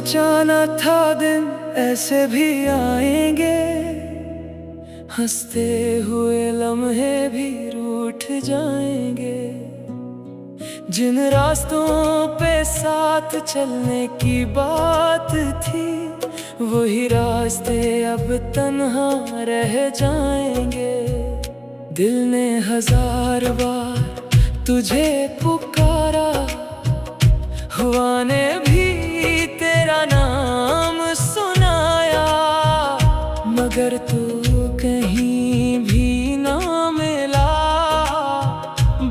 सोचा न था दिन ऐसे भी आएंगे, हंसते हुए लम्हे भी रूठ जाएंगे। जिन रास्तों पे साथ चलने की बात थी, वही रास्ते अब तन्हा रह जाएंगे। दिल ने 1000 बार तुझे पुकारा, हुआ ने भी तेरा नाम सुनाया, मगर तू कहीं भी ना मिला।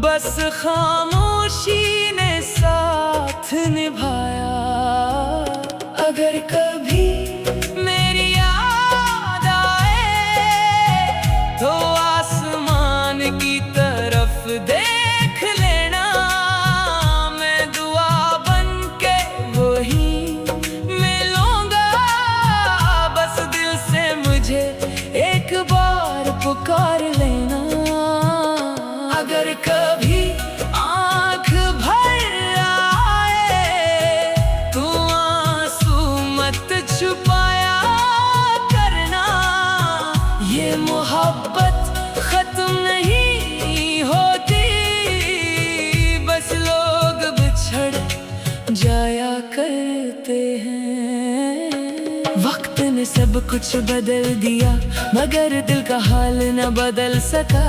बस खामोशी ने साथ निभाया। अगर कभी मेरी याद आए तो आसमान की तरफ देख लेना। मैं दुआ बन के वहीं मिलूंगा। बस दिल से मुझे एक बार पुकार लेना। अगर कभी आँख भर आए तो आंसू मत छुपाया करना। ये मोहब्बत खत्म नहीं होती, बस लोग बिछड़ जाया करते हैं। वक्त ने सब कुछ बदल दिया, मगर दिल का हाल न बदल सका।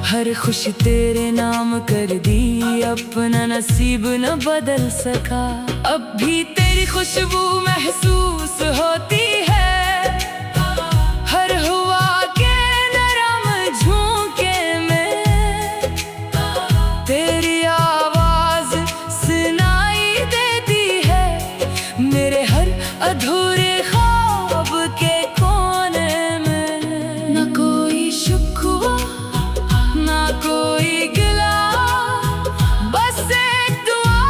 हर खुशी तेरे नाम कर दी, अपना नसीब न बदल सका। अब भी तेरी खुशबू महसूस होती है, हर हुआ के नरम झोंके में। तेरी आवाज सुनाई देती है मेरे हर अधूरे ख्वाब के कोने में। न कोई शिकवा ना कोई गिला, बस एक दुआ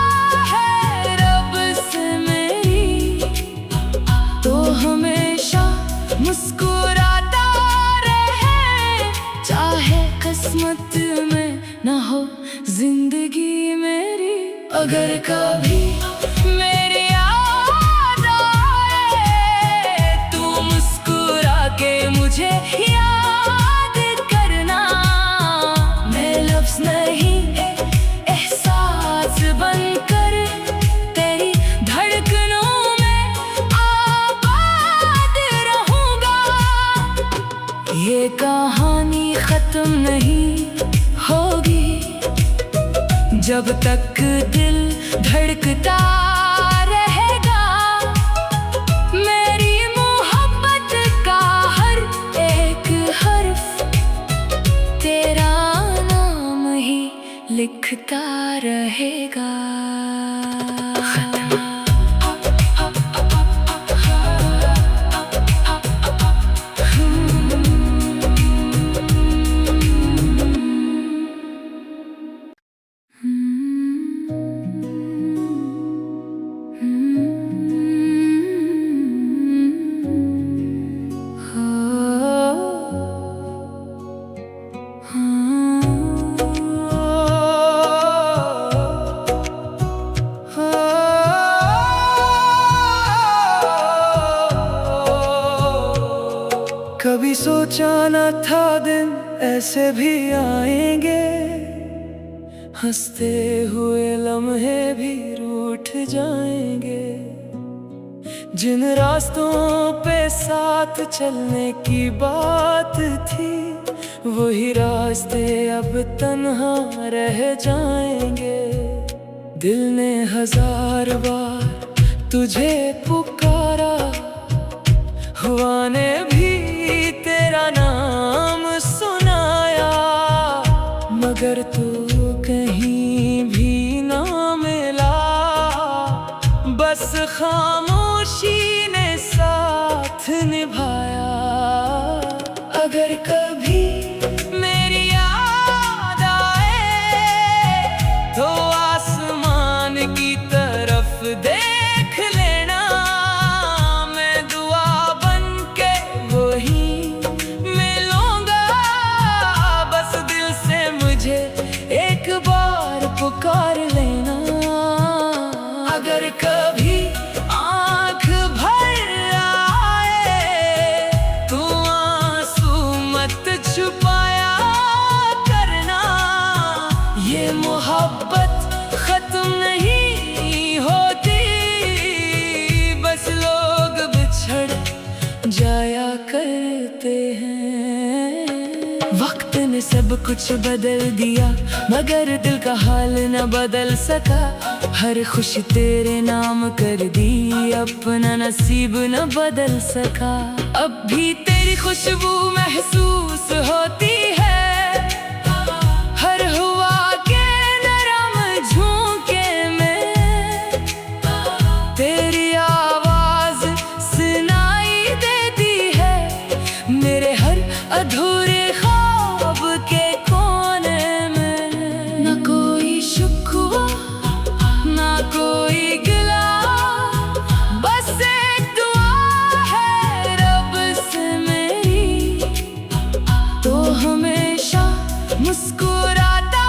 है रब से मेरी। तो हमेशा मुस्कुराता रहे, चाहे किस्मत में ना हो जिंदगी मेरी। अगर कभी मेरी याद आए तू मुस्कुरा के मुझे याद करना। मैं लफ्ज़ नहीं एहसास बनकर तेरी धड़कनों में आबाद रहूंगा। ये कहानी खत्म नहीं होगी जब तक दिल धड़कता रहेगा। मेरी मोहब्बत का हर एक हर्फ तेरा नाम ही लिखता रहेगा। कभी सोचा न था दिन ऐसे भी आएंगे, हंसते हुए लम्हे भी रूठ जाएंगे। जिन रास्तों पे साथ चलने की बात थी, वही रास्ते अब तन्हा रह जाएंगे। दिल ने 1000 बार तुझे पुकारा, हुआ ने भी तेरा नाम सुनाया, मगर तू कहीं भी ना मिला। बस खामोशी ने साथ निभाया। अगर कभी मेरी याद आए तो आसमान की तरफ देख लेना। मैं दुआ बन के वहीं मिलूंगा। बस दिल से मुझे एक बार पुकार लेना। अगर कभी आँख वक्त ने सब कुछ बदल दिया, मगर दिल का हाल न बदल सका। हर खुशी तेरे नाम कर दी, अपना नसीब न बदल सका। अब भी तेरी खुशबू महसूस होती है, हर हुआ के नरम झोंके में तेरी आवाज सुनाई देती है। मेरे हर अधूरे मुस्कुराता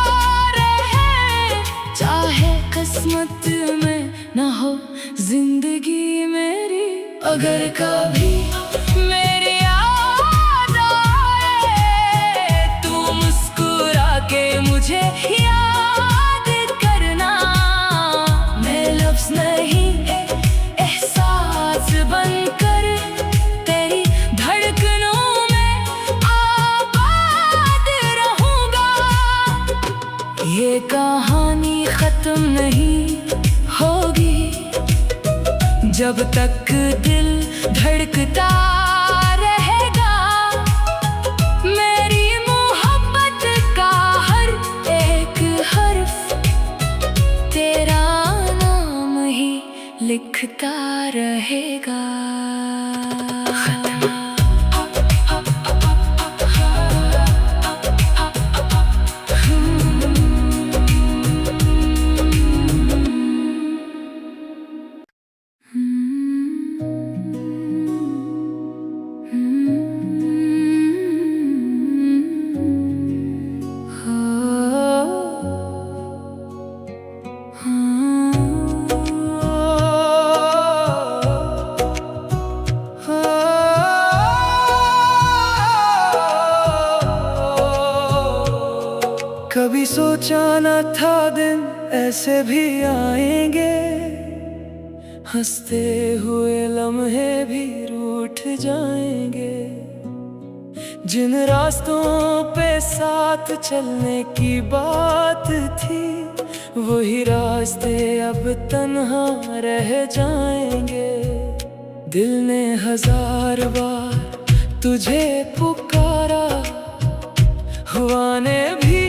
रहे, चाहे किस्मत में न हो जिंदगी मेरी। अगर कभी मेरी याद आए, तू मुस्कुरा के मुझे याद करना। मैं लफ्ज़ नहीं एहसास बनकर तेरी धड़कनों ये कहानी खत्म नहीं होगी, जब तक दिल धड़कता रहेगा। मेरी मोहब्बत का हर एक हर्फ तेरा नाम ही लिखता रहेगा। कभी सोचा न था दिन ऐसे भी आएंगे, हंसते हुए लम्हे भी रूठ जाएंगे। जिन रास्तों पे साथ चलने की बात थी, वही रास्ते अब तन्हा रह जाएंगे। दिल ने 1000 बार तुझे पुकारा, हुआ ने भी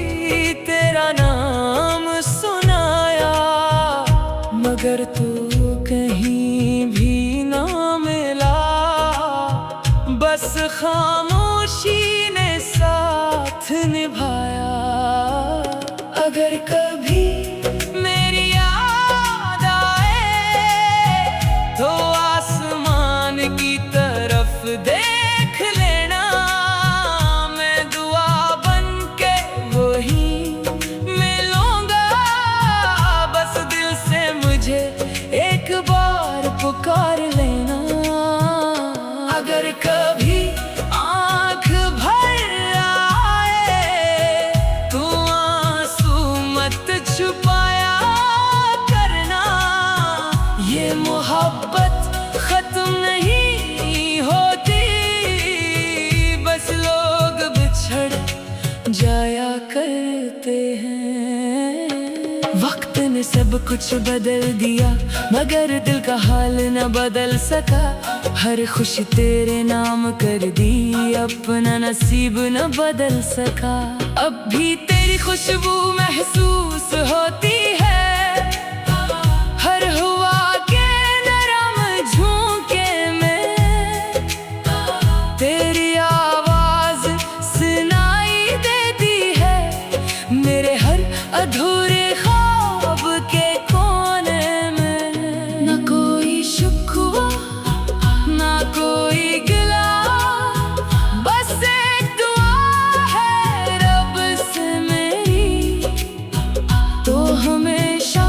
तेरा नाम सुनाया, मगर तू कहीं भी ना मिला। बस खामोशी ने साथ निभाया। अगर कभी मेरी याद आए, तो आसमान की तरफ देख लेना। मैं दुआ बन के वही मिलूंगा, बस दिल से मुझे एक बार पुकार लेना। अगर कभी आँख भर आए, तो आंसू मत छुपाया करना। ये मोहब्बत खत्म नहीं होती, बस लोग बिछड़ जाया करते हैं। वक्त ने सब कुछ बदल दिया, मगर दिल का हाल न बदल सका। हर खुशी तेरे नाम कर दी, अपना नसीब न बदल सका। अब भी तेरी खुशबू महसूस होती है, हर हुआ के नरम झोंके में तेरी आवाज सुनाई देती है। मेरे हर अधूरे कोई गिला, बस एक दुआ है रब से मेरी। तो हमेशा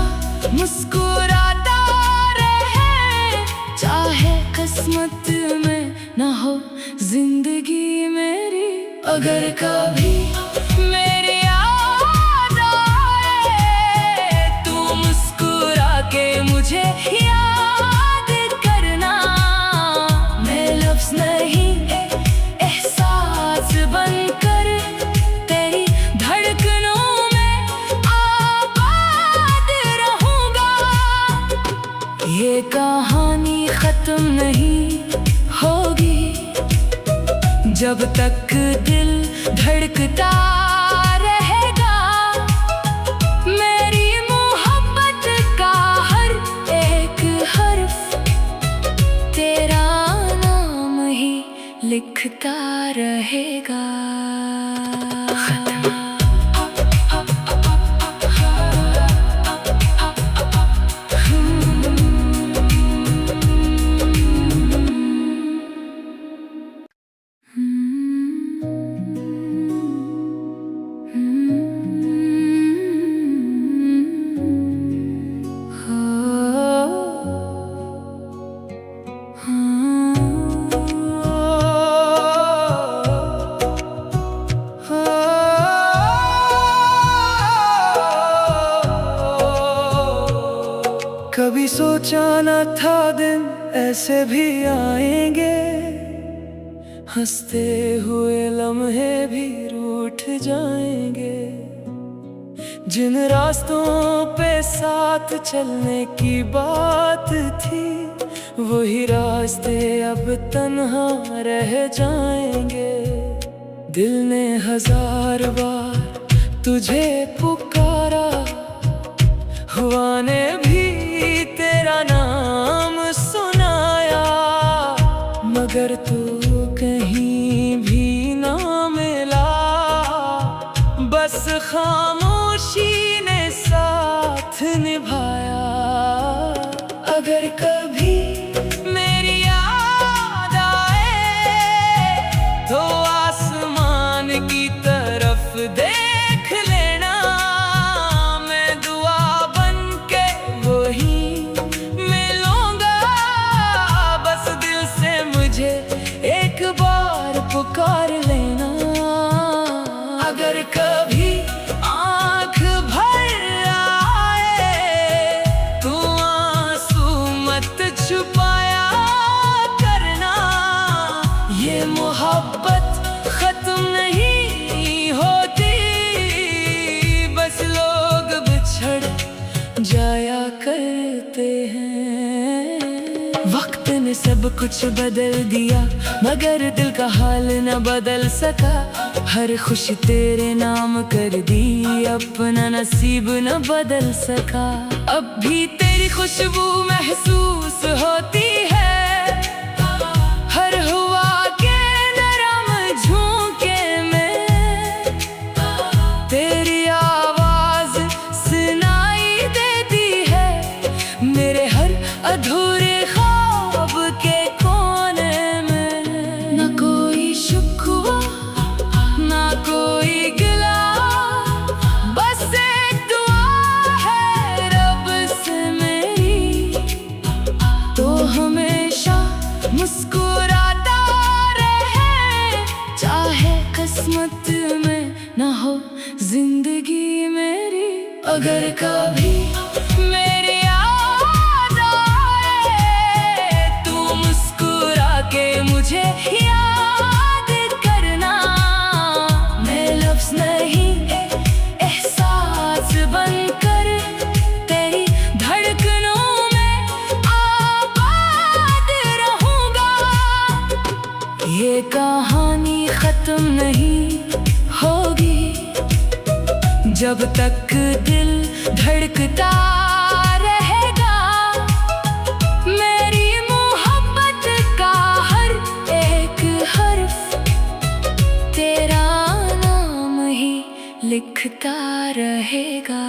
मुस्कुराता रहे, चाहे किस्मत में न हो जिंदगी मेरी। अगर कभी मेरी याद आए, तू मुस्कुरा के मुझे याद करना। नहीं एहसास बनकर खत्म नहीं होगी। जब तक दिल धड़कता रहेगा, मेरी मोहब्बत का हर एक हर्फ तेरा नाम ही लिखता रहेगा। कभी सोचा न था दिन ऐसे भी आएंगे, हंसते हुए लम्हे भी रूठ जाएंगे। जिन रास्तों पे साथ चलने की बात थी, वही रास्ते अब तन्हा रह जाएंगे। दिल ने 1000 बार तुझे पुकारा, हुआ ने भी तेरा नाम सुनाया, मगर तू कहीं भी ना मिला। बस खामोशी ने साथ निभाया। अगर कभी मेरी याद आए तो आसमान की तरफ देख लेना। मैं दुआ बन के वही मिलूंगा। बस दिल से मुझे एक बार पुकार लेना। अगर कभी आँख भर आए तो आंसू मत छुपाया करना। ये मोहब्बत खत्म नहीं होती, बस लोग बिछड़ जाया करते हैं। वक्त ने सब कुछ बदल दिया, मगर दिल का हाल न बदल सका। हर खुशी तेरे नाम कर दी, अपना नसीब न बदल सका। अब भी तेरी खुशबू महसूस होती है, हर हुआ के नरम झोंके में। तेरी आवाज सुनाई देती है मेरे हर अधूरे ख्वाब के कोने में। न कोई शुक्वा ना कोई गिला, बस एक दुआ है रब से मेरी। तो हमेशा मुस्कुराता रहे, चाहे किस्मत में ना हो जिंदगी मेरी। अगर कभी मेरी याद आए तू मुस्कुरा के मुझे याद करना। मैं लफ्ज़ नहीं एहसास बनकर तेरी धड़कनों में आबाद रहूंगा। ये कहानी खत्म नहीं होगी, जब तक दिल धड़कता रहेगा। मेरी मोहब्बत का हर एक हर्फ तेरा नाम ही लिखता रहेगा।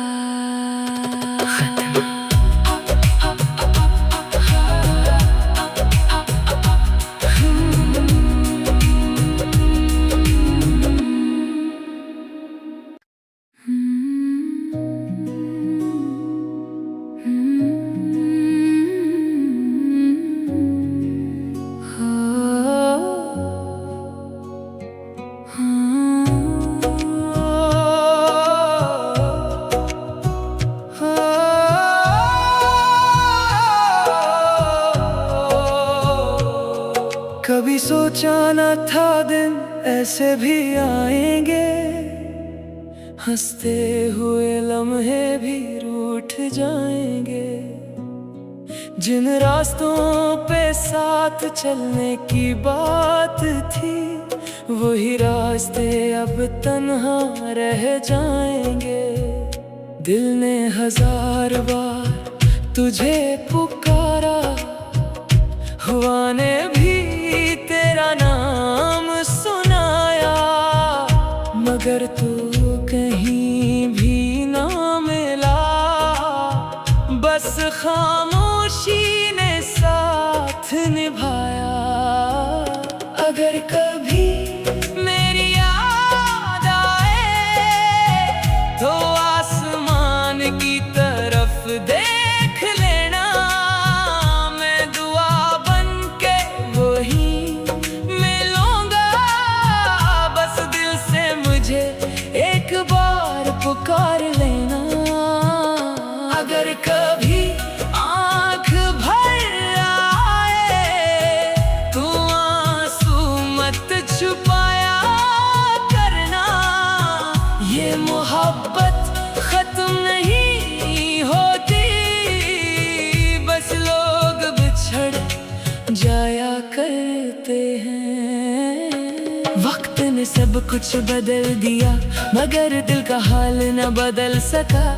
कभी सोचा न था दिन ऐसे भी आएंगे, हंसते हुए लम्हे भी रूठ जाएंगे। जिन रास्तों पे साथ चलने की बात थी, वही रास्ते अब तन्हा रह जाएंगे। दिल ने 1000 बार तुझे पुकारा, हुआ ने भी तेरा नाम सुनाया, मगर तू कहीं भी ना मिला। बस खामोशी ने साथ निभाया। अगर कभी मेरी याद आए तो आसमान की तरफ देख लेना। मैं दुआ बन के वहीं मिलूंगा। बस दिल से मुझे एक बार पुकार लेना। अगर कभी आँख भर आए तो आंसू मत छुपाया करना। ये मोहब्बत खत्म नहीं होती, बस लोग बिछड़ जाया करते हैं। वक्त ने सब कुछ बदल दिया, मगर दिल का हाल न बदल सका।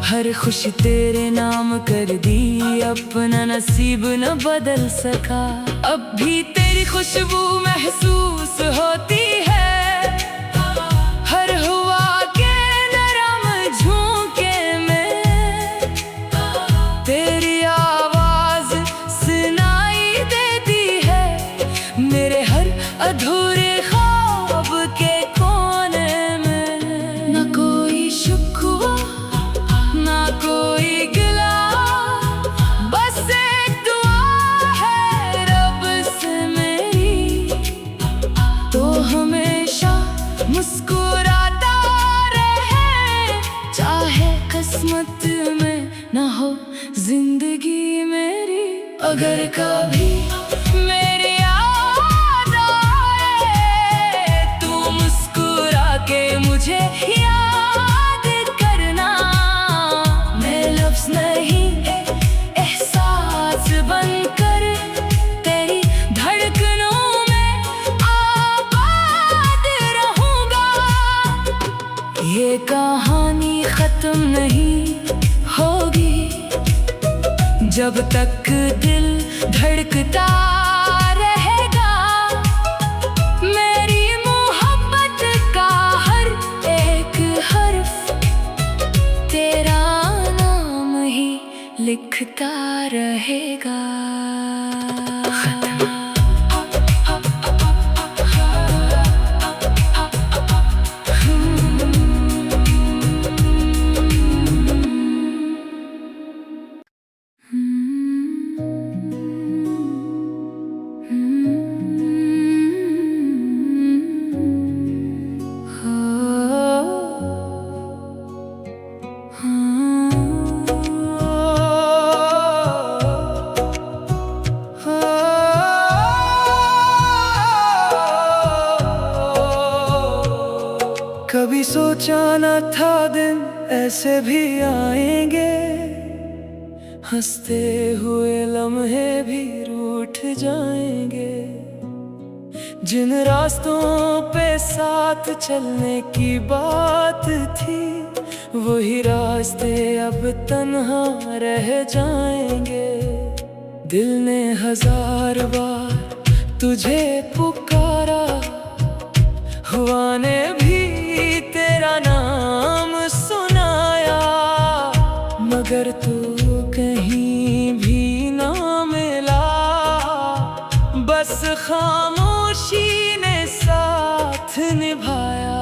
हर खुशी तेरे नाम कर दी, अपना नसीब न बदल सका। अब भी तेरी खुशबू महसूस होती है, हर हुआ के नरम झोंके में। तेरी आवाज सुनाई देती है मेरे हर अधूरे ख्वाब के कोने में। न कोई शुक्वा ना कोई गिला, बस एक दुआ है रब से मेरी। तो हमेशा मुस्कुराता रहे, चाहे किस्मत में ना हो जिंदगी मेरी। अगर कभी मेरी याद आए तू मुस्कुरा के मुझे याद करना। मैं लफ्ज़ नहीं एहसास बनकर तेरी धड़कनों में आबाद रहूंगा। ये कहानी खत्म नहीं होगी जब तक दिल धड़कता रहेगा। मेरी मोहब्बत का हर एक हर्फ तेरा नाम ही लिखता रहेगा। कभी सोचा न था दिन ऐसे भी आएंगे, हंसते हुए लम्हे भी रूठ जाएंगे। जिन रास्तों पे साथ चलने की बात थी, वही रास्ते अब तन्हा रह जाएंगे। दिल ने 1000 बार तुझे पुकारा, हुआ ने भी तेरा नाम सुनाया, मगर तू कहीं भी ना मिला। बस खामोशी ने साथ निभाया।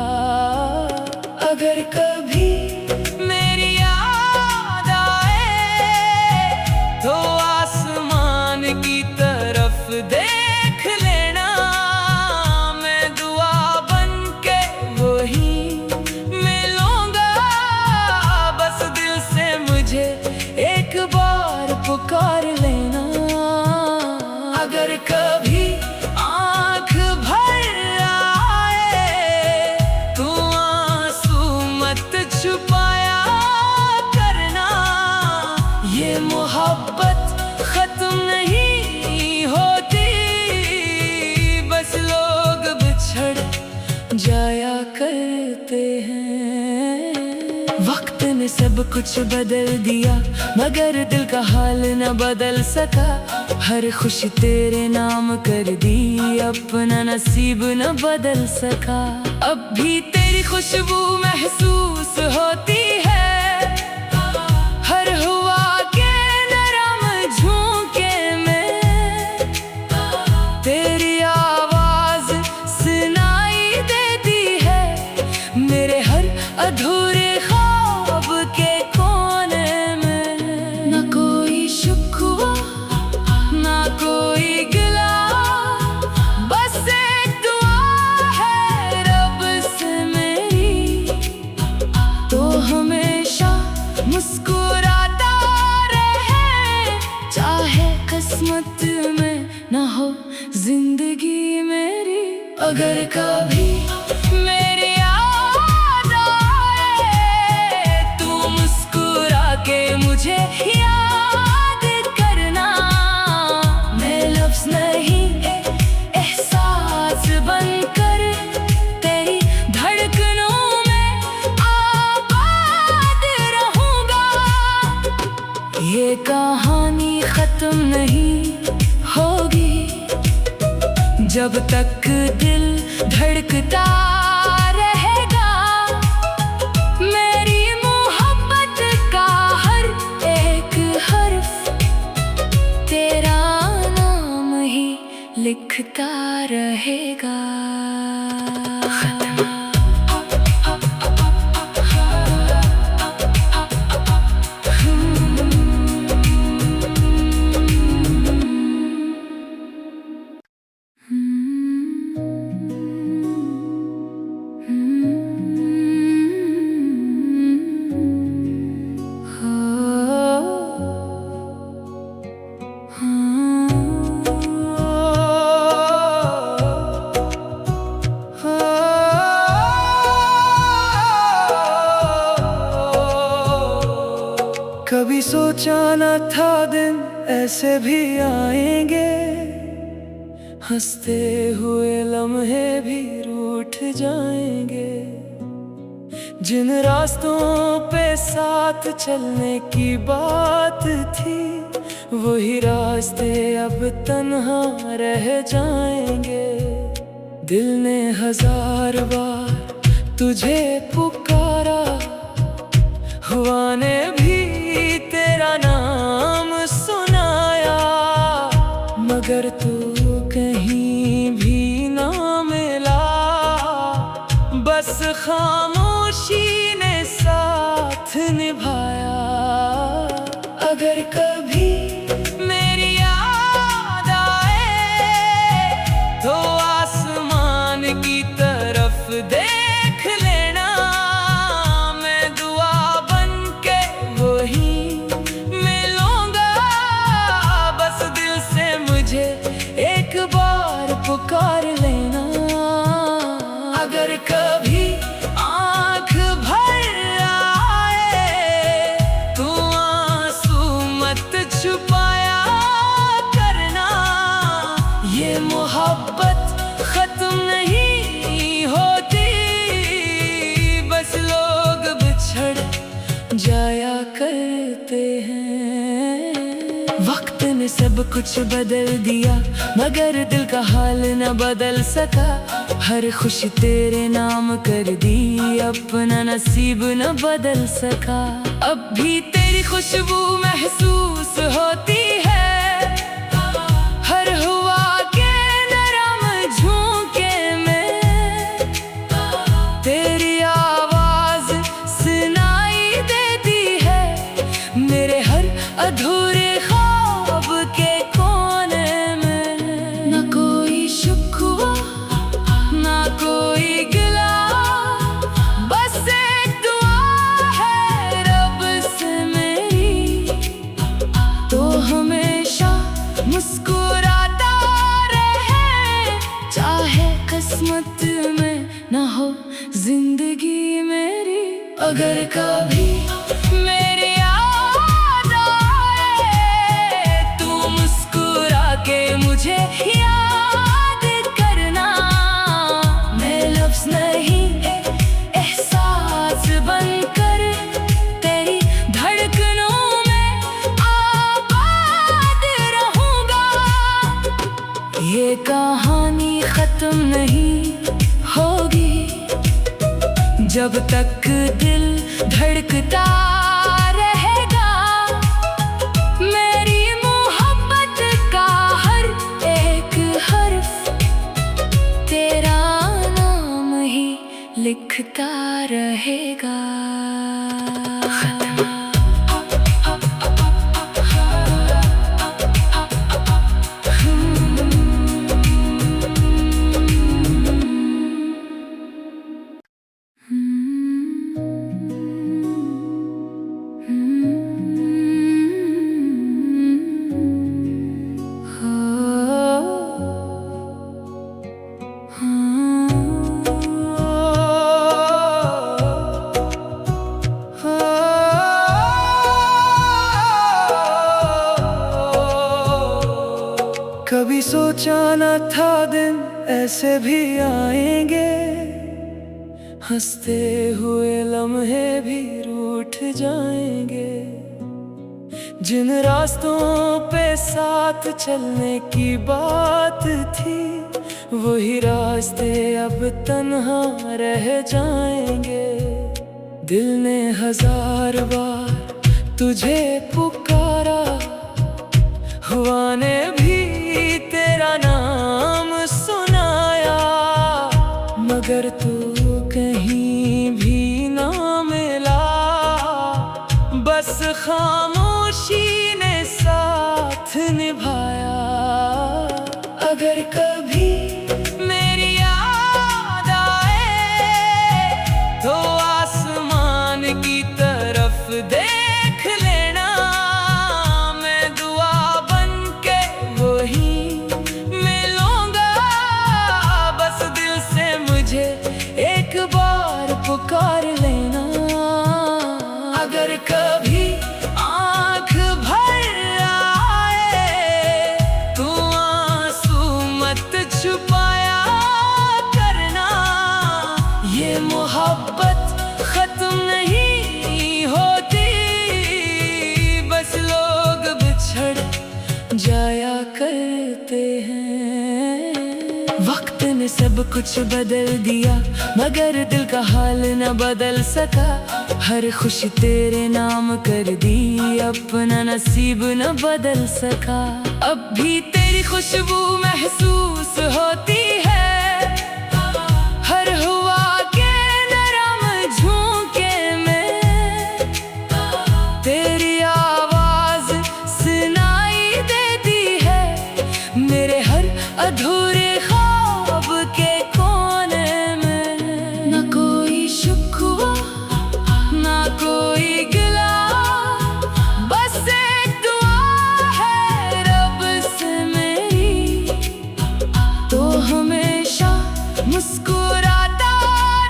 अगर कभी मेरी याद आए तो आसमान की तरफ देख लेना। मैं दुआ बन के वहीं मिलूंगा। बस दिल से मुझे एक बार पुकार लेना। अगर कभी आँख भर आए वक्त ने सब कुछ बदल दिया, मगर दिल का हाल न बदल सका। हर खुशी तेरे नाम कर दी, अपना नसीब न बदल सका। अब भी तेरी खुशबू महसूस होती है, हर हुआ के नरम झोंके में तेरी आवाज सुनाई देती है। मेरे हर अधूरे ख्वाब के कोने में न कोई शिकवा ना कोई गिला, बस एक दुआ है रब से मेरी, तो हमेशा मुस्कुराता रहे, चाहे किस्मत में न हो जिंदगी मेरी। अगर कभी मेरी याद आए, तू मुस्कुरा के मुझे याद करना। मैं लफ्ज़ नहीं एहसास बनकर तेरी धड़कनों में आबाद रहूंगा। ये कहानी खत्म नहीं होगी जब तक दिल धड़कता रहेगा। मेरी मोहब्बत का हर एक हर्फ तेरा नाम ही लिखता रहेगा। कभी सोचा न था दिन ऐसे भी आएंगे, हंसते हुए लम्हे भी रूठ जाएंगे। जिन रास्तों पे साथ चलने की बात थी, वही रास्ते अब तन्हा रह जाएंगे। दिल ने 1000 बार तुझे पुकारा, हुआ ने भी तेरा नाम सुनाया, मगर तू कहीं भी ना मिला। बस खामोशी ने साथ निभाया। अगर कभी मेरी याद आए, तो आसमान की तरफ देख लेना। मैं दुआ बन के वही मिलूंगा, बस दिल से मुझे एक बार पुकार लेना। अगर कभी आँख भर आए, तो आंसू मत छुपाया करना। ये मोहब्बत खत्म नहीं होती, बस लोग बिछड़ जाया करते हैं। वक्त ने सब कुछ बदल दिया, मगर दिल का हाल न बदल सका। हर खुशी तेरे नाम कर दी, अपना नसीब न बदल सका। अब भी तेरी खुशबू महसूस होती है, हर हुआ के नरम झोंके में तेरी आवाज सुनाई देती है। मेरे हर अधूरे ख्वाब के कोने में न कोई शिकवा ना कोई गिला, बस एक दुआ है रब से मेरी, तो हमेशा मुस्कुराता रहे, चाहे किस्मत में न हो जिंदगी मेरी। अगर कभी मेरी याद आए, तू मुस्कुरा के मुझे याद करना। मैं लफ्ज़ नहीं एहसास बनकर नहीं होगी। जब तक दिल धड़कता रहेगा, मेरी मोहब्बत का हर एक हर्फ तेरा नाम ही लिखता रहेगा। कभी सोचा न था दिन ऐसे भी आएंगे, हंसते हुए लम्हे भी रूठ जाएंगे। जिन रास्तों पे साथ चलने की बात थी, वही रास्ते अब तन्हा रह जाएंगे। दिल ने 1000 बार तुझे पुकारा, हुआ ने भी तेरा नाम सुनाया, मगर तू कहीं भी ना मिला। बस खामोशी ने साथ निभाया। अगर कभी मेरी याद आए तो आसमान की तरफ देख लेना। मैं दुआ बन के वही मिलूंगा। बस दिल से मुझे एक बार पुकार लेना। अगर कभी आँख भर आए तो आंसू मत छुपाया करना। ये मोहब्बत खत्म नहीं होती, बस लोग बिछड़ जाया करते हैं। वक्त ने सब कुछ बदल दिया, मगर दिल का हाल न बदल सका। हर खुशी तेरे नाम कर दी, अपना नसीब न बदल सका। अब भी तेरी खुशबू महसूस होती है, हर हुआ के नरम झोंके में। तेरी आवाज सुनाई देती है मेरे हर अधूरे ख्वाब के कोने में। न कोई शिकवा ना कोई गिला, बस एक दुआ है रब से मेरी। तो हमेशा मुस्कुराता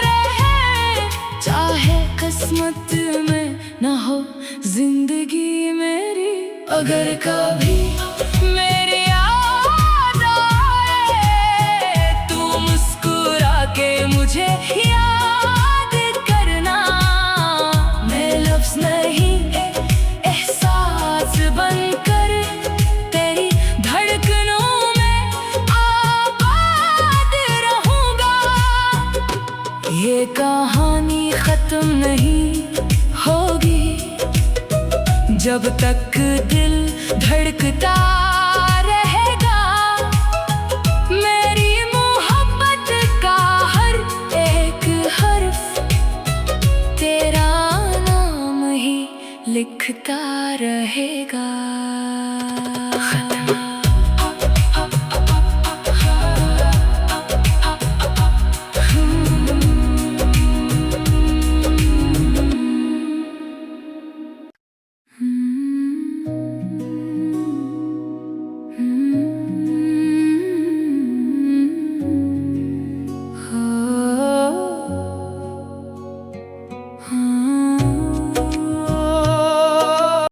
रहे, चाहे किस्मत में ना हो जिंदगी मेरी। अगर कभी मेरी याद आए तू मुस्कुरा के मुझे याद करना। मैं लफ्ज़ नहीं एहसास बनकर तेरी धड़कनों में आबाद रहूंगा। ये कहानी खत्म नहीं होगी, जब तक दिल धड़कता